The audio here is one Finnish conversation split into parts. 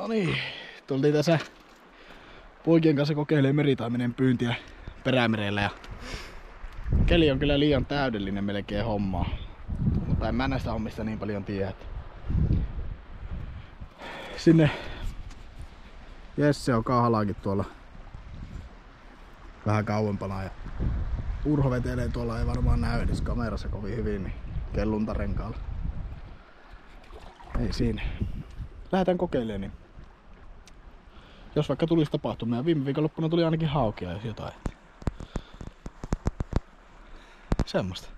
No niin, tultiin tässä poikien kanssa kokeilemaan meritaimenen pyyntiä Perämerellä ja keli on kyllä liian täydellinen melkein hommaa. Mutta en mä näistä hommista niin paljon tiedä. Sinne Jesse on kahlaakin tuolla vähän kauempana ja Urho vetelee tuolla, ei varmaan näy edes kamerassa kovin hyvin, niin kelluntarenkaalla. Ei siinä. Lähdetään kokeilemaan, niin jos vaikka tulisi tapahtumia. Viime viikonloppuna tuli ainakin haukia jos jotain. Semmosta.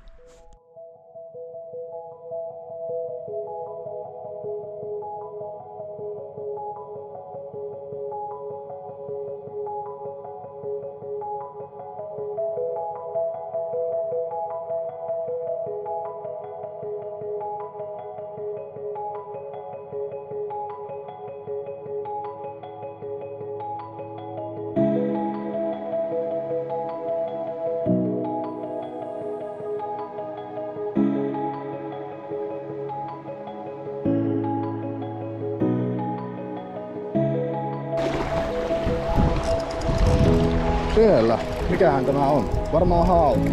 Siellä. Mikähän tämä on? Varmaan hauki.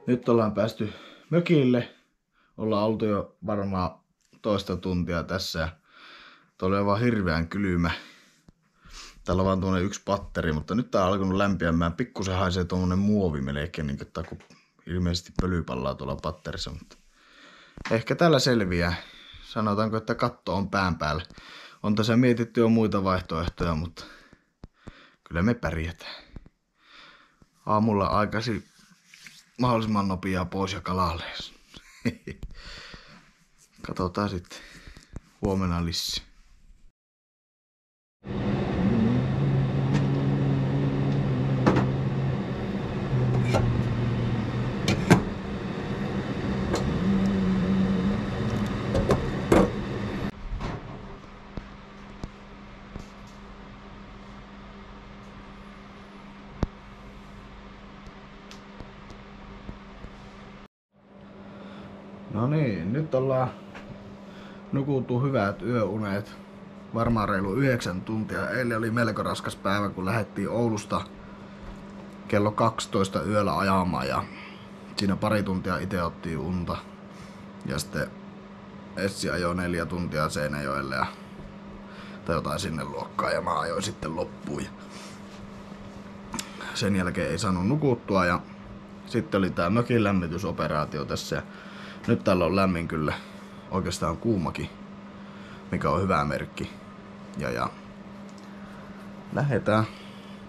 Nyt ollaan päästy mökille. Ollaan oltu jo varmaan toista tuntia tässä. Tuolla on vaan hirveän kylmä. Täällä on vaan tuonne yksi patteri, mutta nyt tää on alkanut lämpiämään. Pikkusen haisee tuommoinen muovi melkein, niin kuin ilmeisesti pölypallaa tuolla patterissa. Mutta ehkä tällä selviää. Sanotaanko, että katto on pään päällä. On tässä mietitty jo muita vaihtoehtoja, mutta kyllä me pärjätään. Aamulla aikaisin mahdollisimman nopeaa pois ja kalalle. Katsotaan sitten huomenna lisää. No niin, nyt ollaan nukuttu hyvät yöunet. Varmaan reilu 9 tuntia. Eilen oli melko raskas päivä, kun lähdettiin Oulusta kello 12 yöllä ajamaan. Ja siinä pari tuntia itse otti unta. Ja sitten Essi ajoi 4 tuntia Seinäjoelle tai jotain sinne luokkaan. Ja mä ajoin sitten loppuun. Sen jälkeen ei saanut nukuttua ja sitten oli tää mökin lämmitysoperaatio tässä. Nyt täällä on lämmin kyllä. Oikeastaan kuumakin, mikä on hyvä merkki. Ja lähdetään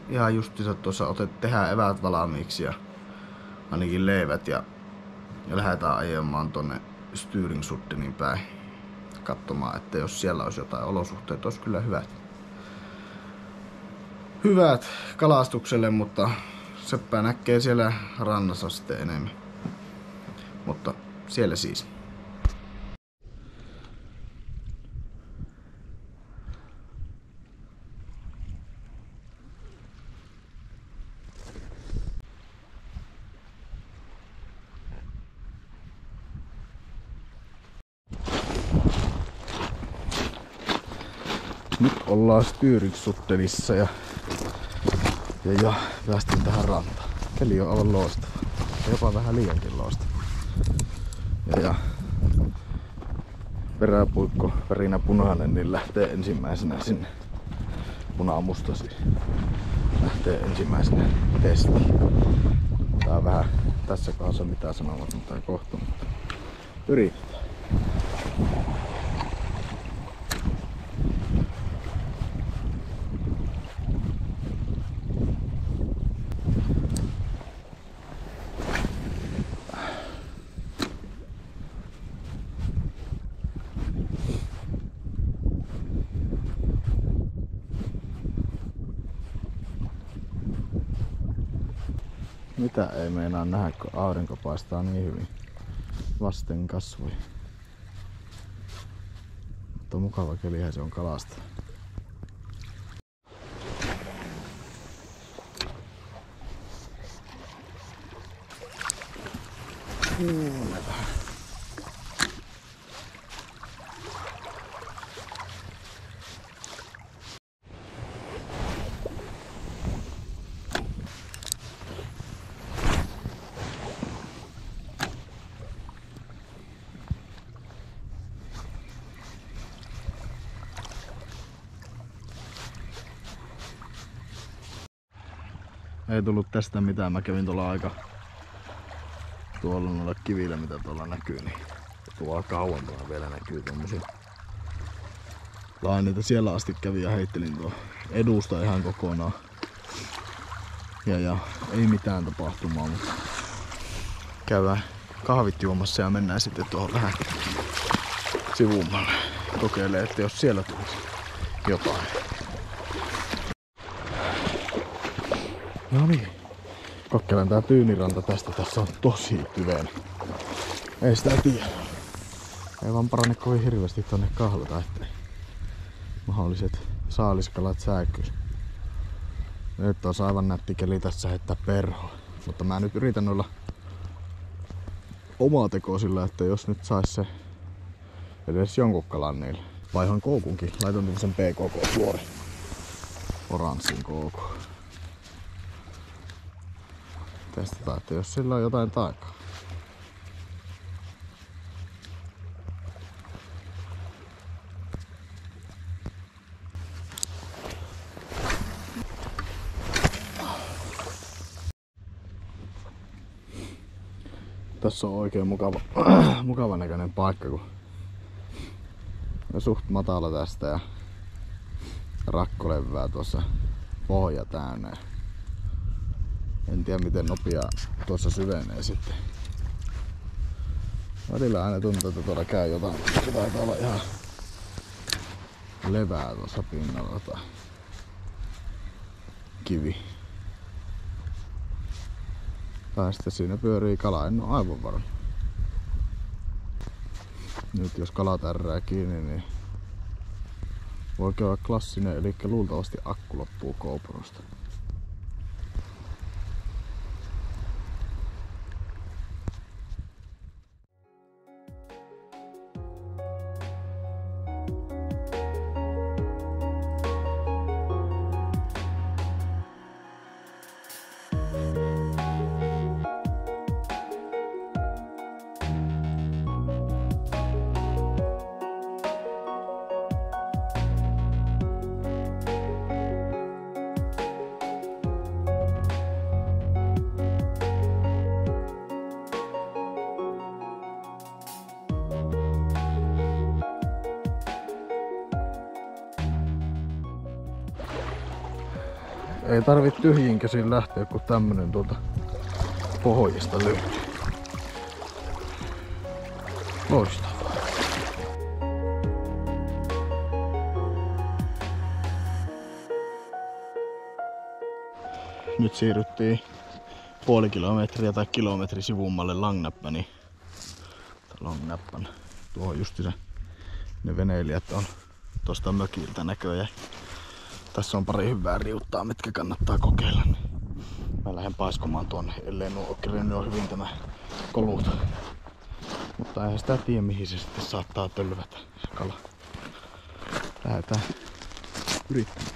ihan justiinsa tuossa tehdään eväät valmiiksi ja ainakin leivät ja lähdetään ajamaan tonne Styringsuttinin päin katsomaan, että jos siellä olisi jotain olosuhteet, olisi kyllä hyvät kalastukselle, mutta seppä näkee siellä rannassa sitten enemmän. Mutta siellä siis. Nyt ollaan Styringssuttelissa ja päästiin tähän rantaan. Keli on aivan loistava. Jopa vähän liiankin loistava. Ja peräpuikko värinä punainen, niin lähtee ensimmäisenä sinne. Punamusta siis. Lähtee ensimmäisenä testiin. Tää on vähän tässä kohdassa mitä sanovat, mutta ei kohta. Mutta yritetään. Mitä ei meinaa nähdä, kun aurinko paistaa niin hyvin vasten kasvoja. Mutta mukava kelihän se on kalastaa. Ei tullut tästä mitään, mä kävin tuolla noilla kivillä mitä tuolla näkyy, niin tuolla kauempana vielä näkyy tommosia laineita. Siellä asti kävin ja heittelin tuo edusta ihan kokonaan. Ja ei mitään tapahtumaa, mutta käydään kahvit juomassa ja mennään sitten tuohon vähän sivummalle. Kokeilee, että jos siellä tulisi jotain. No niin, kokkelen tää Tyyniranta tästä, tässä on tosi tyven. Ei sitä tiedä. Ei vaan parane kovin hirveästi tonne kahlata, ettei mahdolliset saaliskalat säikkyis. Nyt on aivan nätti keli tässä heittää perhoa. Mutta mä nyt yritän olla omatekoisilla, että jos nyt sais se edes jonkun kalan niillä. Vaihan koukunkin, laitan tämmösen PKK-fluorin. Oranssin koukun. Testataan, että jos sillä on jotain taikaa. Tässä on oikein mukava näköinen paikka, kun on suht matala tästä ja rakkolevää tuossa pohja täynnä. En tiedä miten nopeaa tuossa syvenee sitten. Välillä aina tuntuu, että tuolla käy jotain. Se taitaa olla ihan levää tuossa pinnalla tai kivi. Tai sitten siinä pyörii kala, en ole aivan varma. Nyt jos kala tärrää kiinni, niin voi olla klassinen, eli luultavasti akku loppuu GoProsta. Ei tarvitse tyhjin käsin lähteä, kun tämmönen tuolta pohjasta löytyy. Loistavaa. Nyt siirryttiin puoli kilometriä tai kilometri sivummalle Langnäppäniin. Langnäppän. Tuohon justi se. Ne veneilijät on tosta mökiltä näköjään. Tässä on pari hyvää riuttaa, mitkä kannattaa kokeilla. Mä lähden paiskomaan tuonne, ellei nuo ole kerennyt hyvin tämä kolut. Mutta eihän sitä tiedä, mihin se sitten saattaa tölvätä se kala. Lähdetään yrittämään.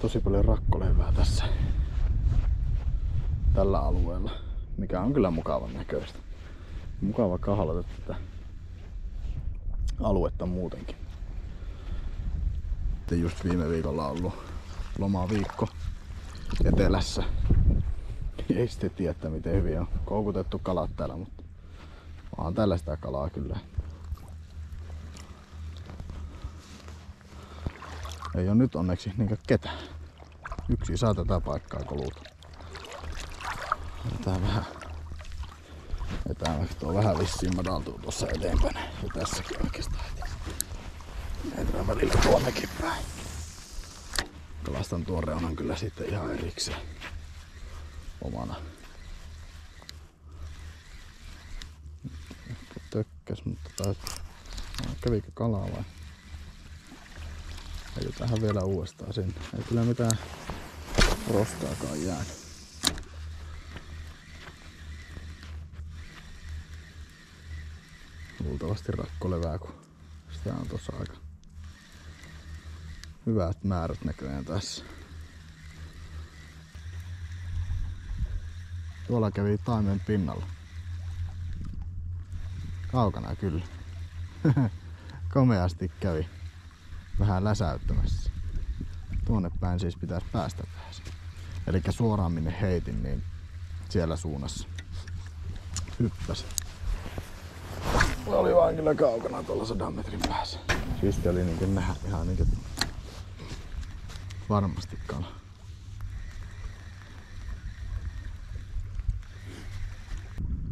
Tosi paljon rakkolevää tässä tällä alueella, mikä on kyllä mukavan näköistä. Mukava kahlata tätä aluetta muutenkin. Sitten just viime viikolla on ollut lomaviikko etelässä. Ei sitten tiedä, miten hyvin on koukutettu kalat täällä, mutta vaan tällaista kalaa kyllä. Ei ole nyt onneksi niinkään ketään. Yksi saa tätä paikkaa koluta. Otetaan vähän. Tuo vähän vissiin madaltuu tuossa eteenpäin. Ja tässäkin oikeastaan. Mennään välillä tuonnekin päin. Kalastan tuon reunan kyllä sitten ihan erikseen. Omana. Tökkäs, mutta taas. Kävikö kalaa vai? Heitetään vielä uudestaan sinne. Ei kyllä mitään roskaakaan jäänyt. Luultavasti rakkolevää, kun sitä on tossa aika hyvät määrät näköjään tässä. Tuolla kävi taimen pinnalla. Kaukana kyllä. Komeasti kävi. Vähän läsäyttämässä. Tuonne päin siis pitäisi päästä vähän. Elikkä suoraan minne heitin, niin siellä suunnassa hyppäsi. Oli vaan kyllä kaukana tuolla 100 metrin päässä. Siisti oli niinku nähdä ihan niinku varmasti kala.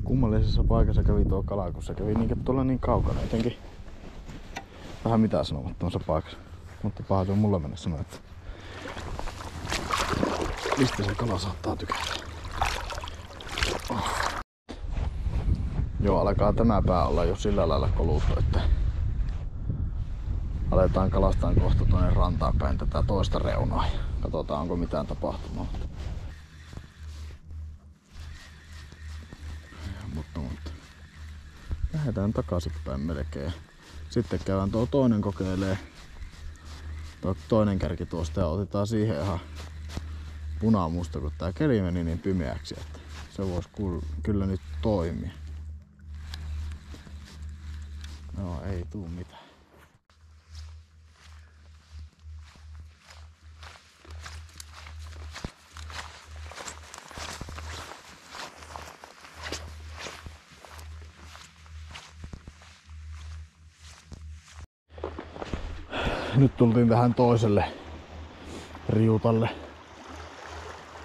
Kummallisessa paikassa kävi tuo kala, kun se kävi niinku tuolla niin kaukana jotenkin. Vähän mitään sanomattomassa paikassa. Mutta paha se on mulle mennä sanoa, että mistä se kala saattaa tykätä. Joo, alkaa tämä pää olla jo sillä lailla koluttu, että aletaan kalastaan kohta tuonne rantaan päin tätä toista reunaa. Katsotaan, onko mitään tapahtunut. Mutta lähdetään takaisinpäin melkein. Sitten käydään tuo toinen kokeilee. Tuo toinen kärki tuosta ja otetaan siihen ihan punamusta, kun tää keli meni niin pimeäksi, että se voisi kyllä nyt toimia. No ei tuu mitään. Nyt tultiin tähän toiselle riutalle.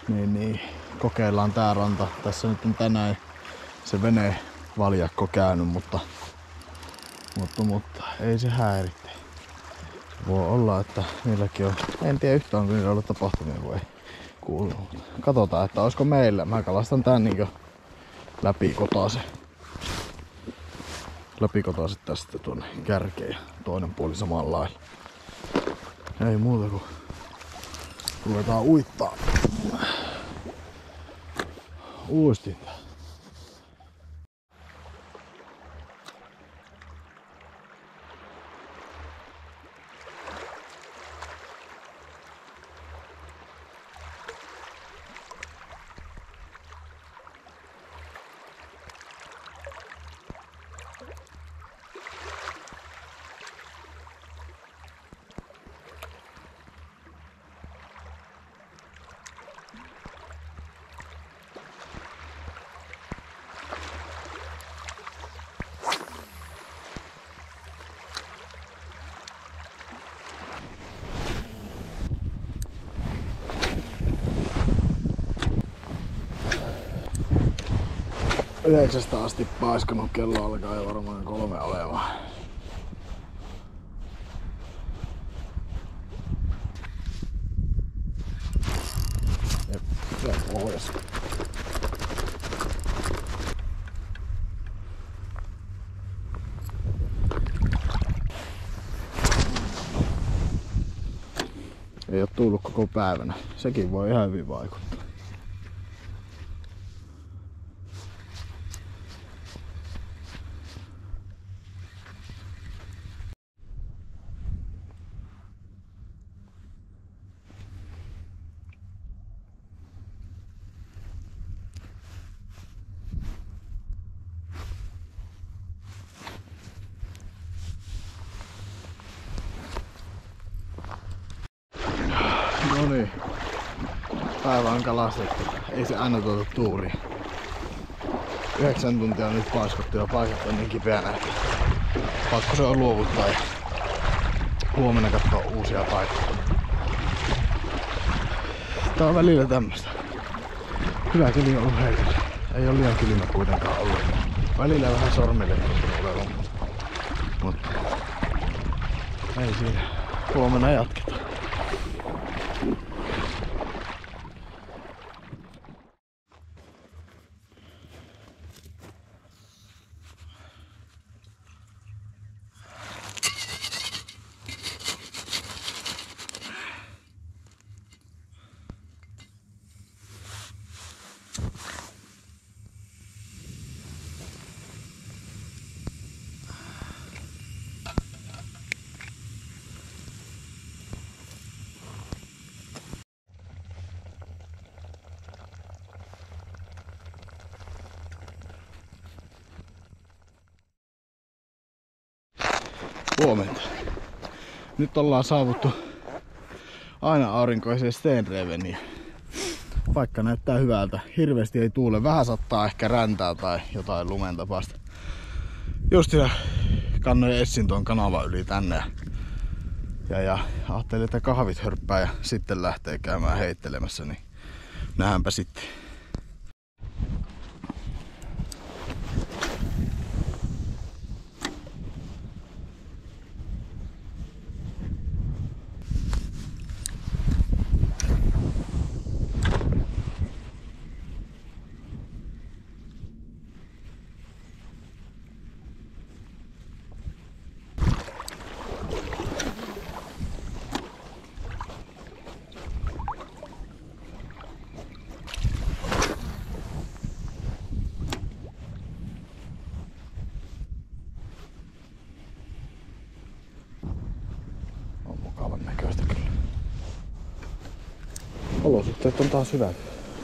Niin, kokeillaan tää ranta. Tässä nyt on tänään se venevaljakko käynyt, mutta ei se häiritse. Voi olla, että niilläkin on. En tiedä yhtään, onko niillä ollut tapahtumia, kun ei kuulu. Katsotaan, että olisiko meillä. Mä kalastan tän niinkö läpikotaiset tästä tuonne kärkeen ja toinen puoli samalla lailla. Ei muuta kuin ruvetaan uittaa uistinta. 9 asti paiskanut, kello alkaa jo varmaan 3 olemaan. Ja pohjassa. Ei oo tullut koko päivänä. Sekin voi ihan hyvin vaikuttaa. No niin, päivä on kalastettu. Ei se aina tuota tuuria. 9 tuntia on nyt paiskottu ja paikat on niin kipeänä, että pakko se on luovuttaa ja huomenna katsoa uusia paikkoja. Tää on välillä tämmöstä. Hyvä keli on ollut heille. Ei ole liian kylmä kuitenkaan ollut. Välillä vähän sormille oleva, mutta ei siinä. Huomenna jatketaan. Huomenta. Nyt ollaan saavuttu aina aurinkoiseen Stenreveniin. Paikka näyttää hyvältä. Hirveästi ei tuule. Vähän sattaa ehkä räntää tai jotain lumen tapasta. Just siinä kannoin Essin tuon kanavan yli tänne. Ja ajattelin, että kahvit hörppää ja sitten lähtee käymään heittelemässä. Niin nähdäänpä sitten. Olosuhteet on taas hyvät.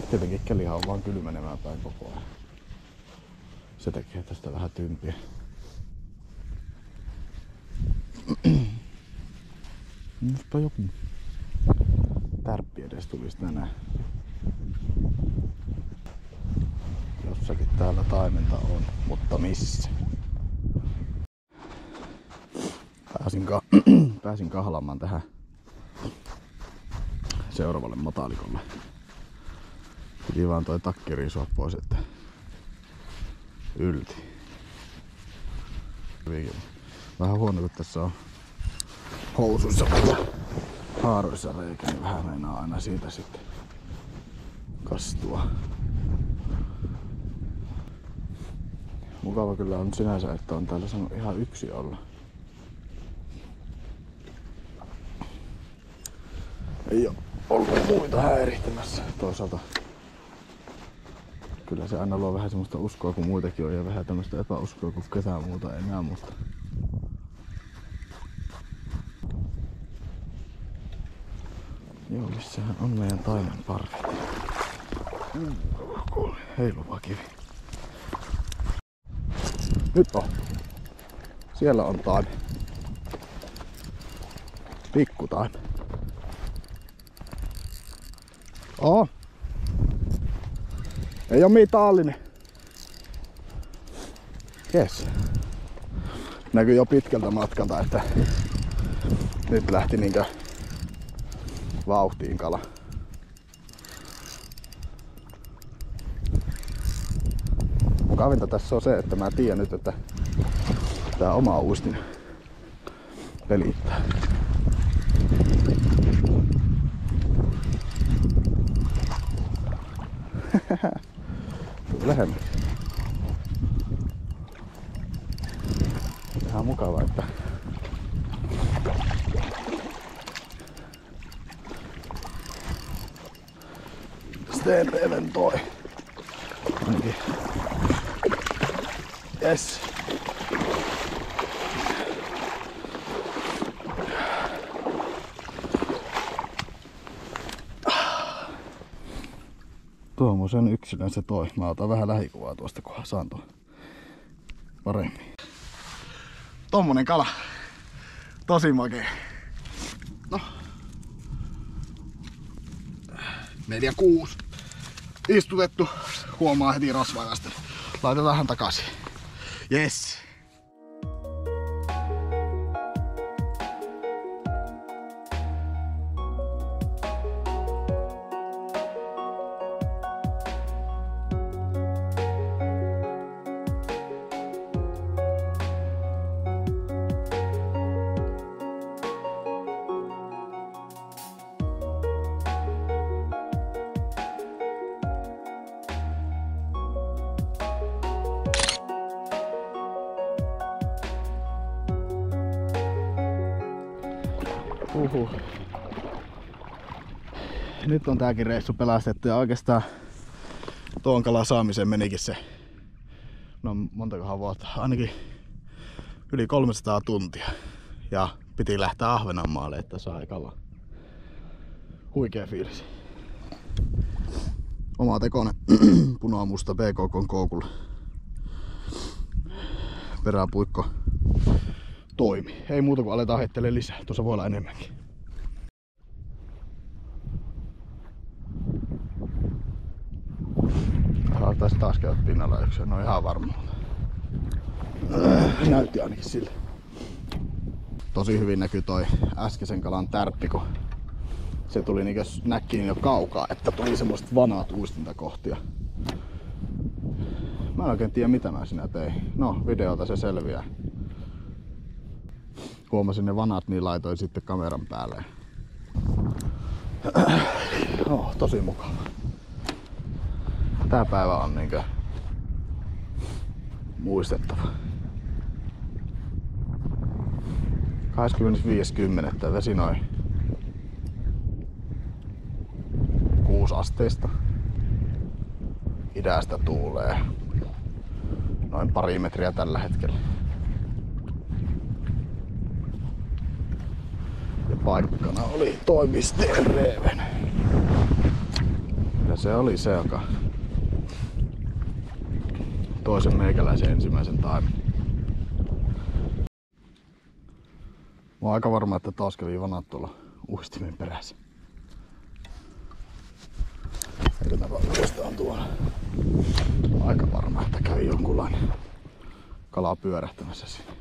Tietenkin kelihan on vaan kylmenemään päin koko ajan. Se tekee tästä vähän tympiä. Nytpä joku tärppi edes tulisi tänään. Jossakin täällä taimenta on, mutta missä? Pääsin kahlaamaan tähän seuraavalle matalikolle. Piti vaan toi takki riisua pois, että ylti. Vähän huono, kun tässä on housuissa haaroissa reikä, niin vähän meinaa aina siitä sitten kastua. Mukava kyllä on sinänsä, että on täällä saanut ihan yksi olla. Ei oo ollut muita häirittämässä. Toisaalta kyllä se aina luo vähän semmoista uskoa, kun muitakin on, ja vähän tämmöistä epäuskoa, kun ketään muuta enää, mutta joo, missähän on meidän taimen parvet? Heiluva kivi. Nyt on. Siellä on taime. Pikku taime. Oo. Ei oo mitallinen. Jes. Näkyy jo pitkältä matkalta, että nyt lähti niinkö vauhtiin kala. Mukavinta tässä on se, että mä tiedän nyt, että tää oma uistin pelittää. Tuu lähemmäs. Ihan mukava, että Stenreven toi. Ainakin. Yes. Tuommoisen yksilön se toi. Mä otan vähän lähikuvaa tuosta, kunhan saan tuon paremmin. Tommonen kala. Tosi makea. No. 4-6. Istutettu. Huomaa heti rasvaivasta. Laitetaan hän takaisin. Yes. Nyt on tääkin reissu pelastettu ja oikeastaan tuon kalan saamiseen menikin se, no montakohan vuotta, ainakin yli 300 tuntia. Ja piti lähteä Ahvenanmaalle, että sai kalaa. Huikea fiilis. Oma tekoinen punamusta BKK:n koukulla. Peräpuikko toimi. Ei muuta kuin aletaan heittele lisää. Tuossa voi olla enemmänkin. Tässä taas käyt pinnalla yksi, en ole ihan varma. Näytti ainakin sille. Tosi hyvin näkyy toi äskeisen kalan tärppi, kun se tuli niinkö näkkiin jo kaukaa, että tuli semmoset vanat uistinta kohtia. Mä en oikein tiedä mitä mä siinä tein. No, videolta se selviää. Huomasin ne vanat, niin laitoin sitten kameran päälle. Oh, tosi mukava. Tää päivä on niinkö muistettava. 25.10. vesi noin 6 asteista. Idästä tuulee noin pari metriä tällä hetkellä. Ja paikkana oli toi Stenreven. Ja se oli se, joka toisen meikäläisen ensimmäisen taimen. Mä oon aika varma, että taas kävi vanat tuolla uistimen perässä. Heitetään uudestaan tuolla. Aika varma, että kävi jonkunlainen kala pyörähtämässä sinne.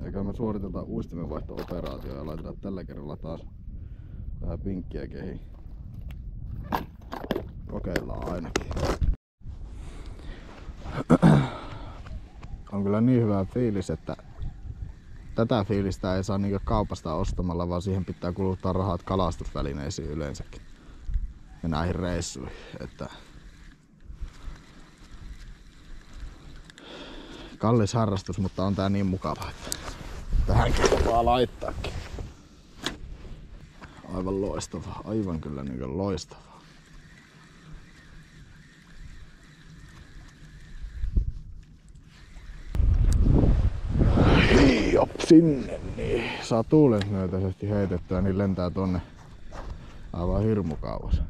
Eikä me suoritetaan uistimenvaihto-operaatio ja laitetaan tällä kerralla taas vähän pinkkiä kehiin. Kokeillaan ainakin. On kyllä niin hyvä fiilis, että tätä fiilistä ei saa niinkö kaupasta ostamalla, vaan siihen pitää kuluttaa rahat kalastusvälineisiin yleensäkin. Ja näihin reissuihin. Että kallis harrastus, mutta on tää niin mukava, että tähänkin vaan laittaakin. Aivan loistava, aivan kyllä niinkö loistava. Hiop sinne, niin saa tuulen myötäisesti heitettyä, niin lentää tonne aivan hirmu kauas.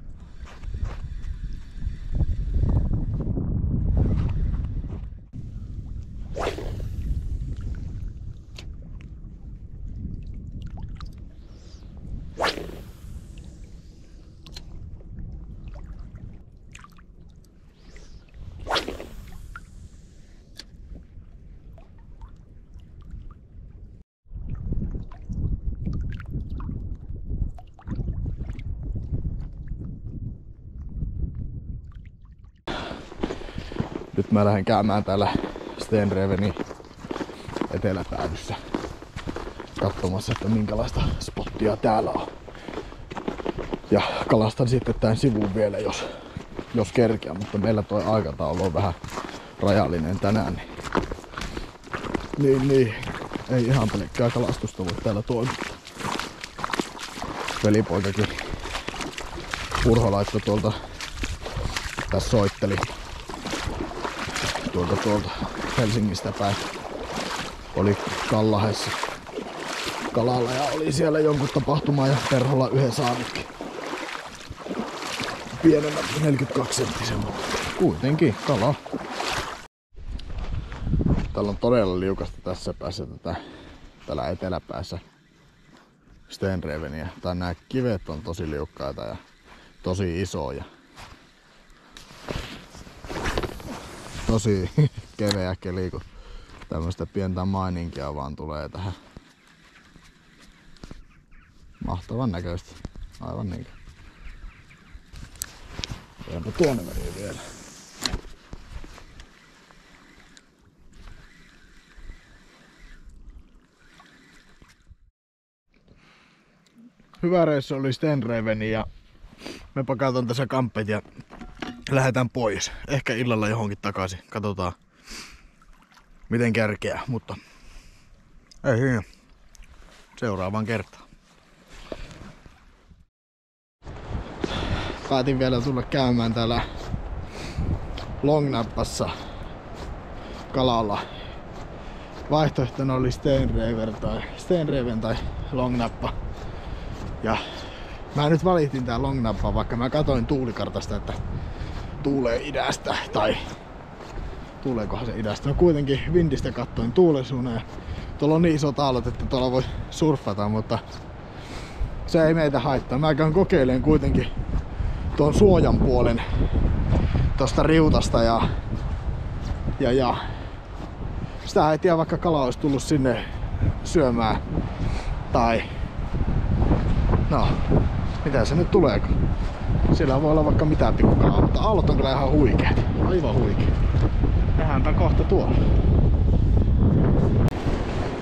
Nyt mä lähden käymään täällä Stenrevenin eteläpäädyssä katsomassa, että minkälaista spottia täällä on. Ja kalastan sitten tän sivuun vielä, jos kerkeä, mutta meillä toi aikataulu on vähän rajallinen tänään. Niin. Ei ihan pelkkää kalastusta voi täällä toimittaa. Velipoikakin Urho laittoi tuolta, tässä soitteli tuolta Helsingistä päin. Oli Kallahessa kalalla ja oli siellä jonkun tapahtuma ja Terholla yhden saanutkin. Pienemmät 42 senttisen, mutta kuitenkin kala. Täällä on todella liukasta tässä päässä täällä eteläpäässä Stenreveniä. Tai nämä kivet on tosi liukkaita ja tosi isoja. Tosi keveä keli, kun tämmöstä pientä maininkia vaan tulee tähän. Mahtavan näköistä. Aivan niinkö. Voinko tuonne väliin vielä? Hyvä reissu oli Stenreveni ja me pakataan tässä kamppeet ja lähdetään pois. Ehkä illalla johonkin takaisin. Katsotaan miten kärkeää, mutta ei siinä. Seuraavaan kertaan. Päätin vielä tulla käymään täällä Longnappassa kalalla. Vaihtoehtona oli Stenreven tai Longnappa. Ja mä nyt valitin tää Longnappa, vaikka mä katoin tuulikartasta, että tuulee idästä. Tai tuuleekohan se idästä. No kuitenkin vindistä kattoin tuulen suunnan ja tuolla on niin isot aallot, että tuolla voi surffata, mutta se ei meitä haittaa. Mä käyn kokeilemaan kuitenkin tuon suojan puolen tosta riutasta ja sitä ei tiedä, vaikka kala olisi tullut sinne syömään tai no, mitä se nyt tuleeko? Siellä voi olla vaikka mitään pikkukalaa, mutta aallot on kyllä ihan huikeet. Aivan huikeet. Nähdäänpä kohta tuolla.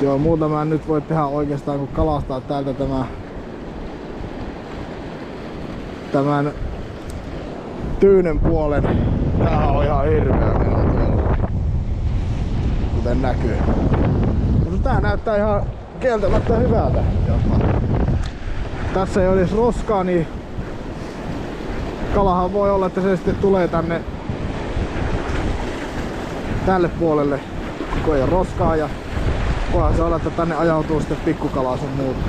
Joo, muuta mä en nyt voi tehdä oikeastaan kun kalastaa täältä tämän Tyynen puolen. Tää on ihan hirveä meno, kuten näkyy. Mutta tää näyttää ihan kieltämättä hyvältä. Tässä ei olisi roskaa, niin kalahan voi olla, että se sitten tulee tälle puolelle, kun ei ole roskaa, ja voihan se olla, että tänne ajautuu sitten pikkukalaa sun muuta.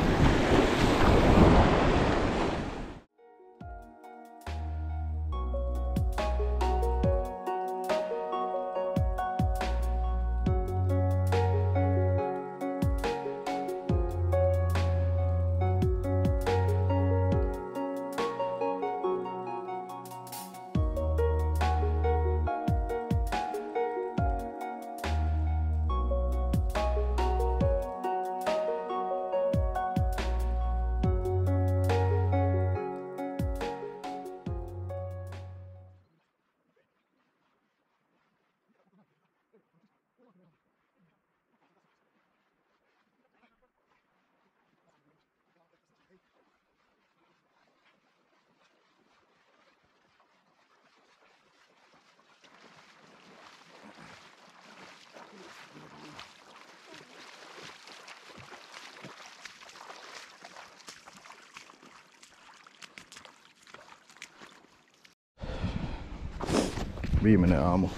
Viimeinen aamu.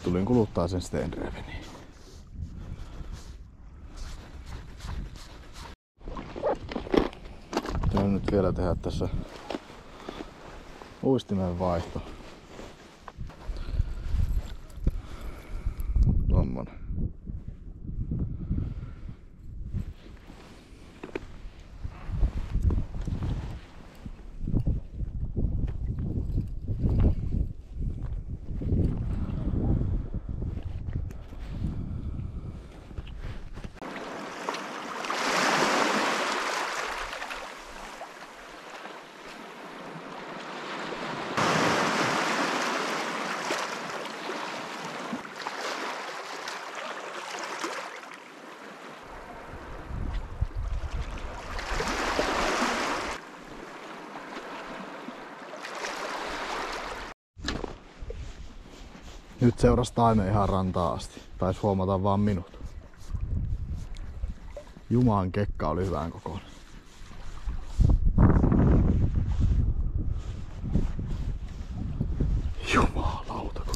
Tulin kuluttaa sen Stenreveniin. Täytyy nyt vielä tehdä tässä uistimen vaihto. Tommonen. Nyt seurasi Taime ihan rantaa asti. Taisi huomata vaan minut. Jumalan kekka oli hyvän kokoinen. Jumalauta kun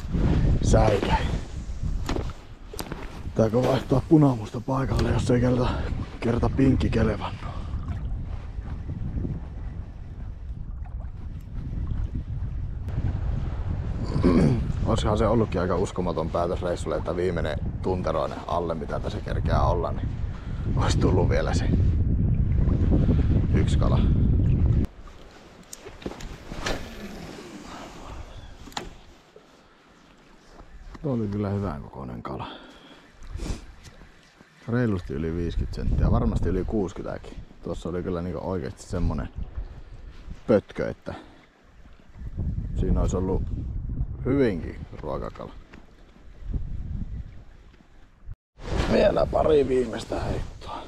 säikäi. Pitääkö vaihtaa punamusta paikalle, jos ei kerta pinkki kelevannut. Olisikohan se ollutkin aika uskomaton päätös reissulle, että viimeinen tunteroinen alle, mitä tässä kerkeää olla, niin olisi tullut vielä se yksi kala. Tuo oli kyllä hyvän kokoinen kala. Reilusti yli 50 senttiä, varmasti yli 60kin. Tuossa oli kyllä niinku oikeesti semmonen pötkö, että siinä olisi ollut hyvinkin ruokakala. Vielä pari viimeistä heittoa.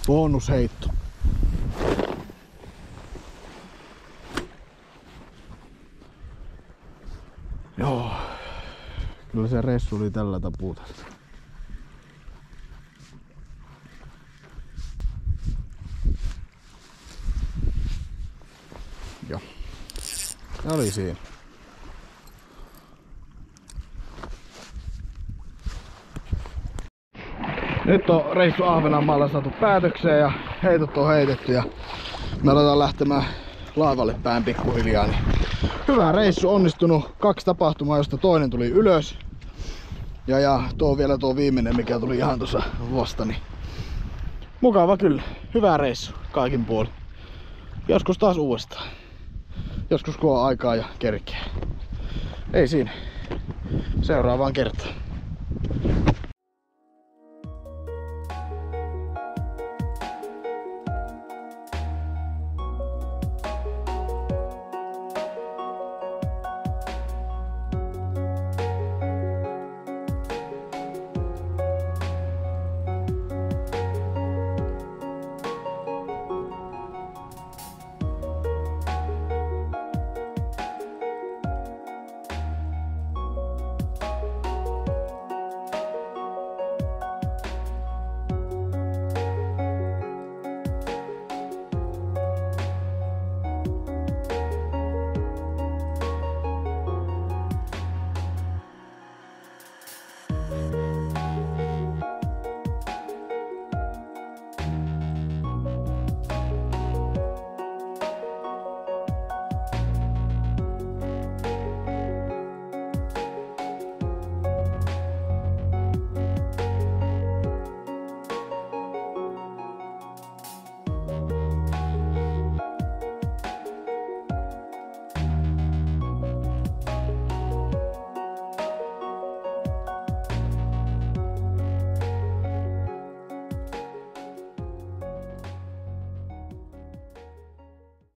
Bonusheitto. Joo. Kyllä se reissu oli tällä tapuuta. Joo. Se oli siinä. Nyt on reissu Ahvenanmaalla saatu päätökseen ja heitot on heitetty ja me aletaan lähtemään laivalle päin pikkuhiljaa. Niin hyvä reissu, onnistunut. 2 tapahtumaa, josta toinen tuli ylös. Ja vielä tuo viimeinen, mikä tuli ihan tuossa vasta. Niin mukava kyllä. Hyvä reissu kaikin puolin. Joskus taas uudestaan. Joskus kun on aikaa ja kerkeä. Ei siinä. Seuraavaan kertaan.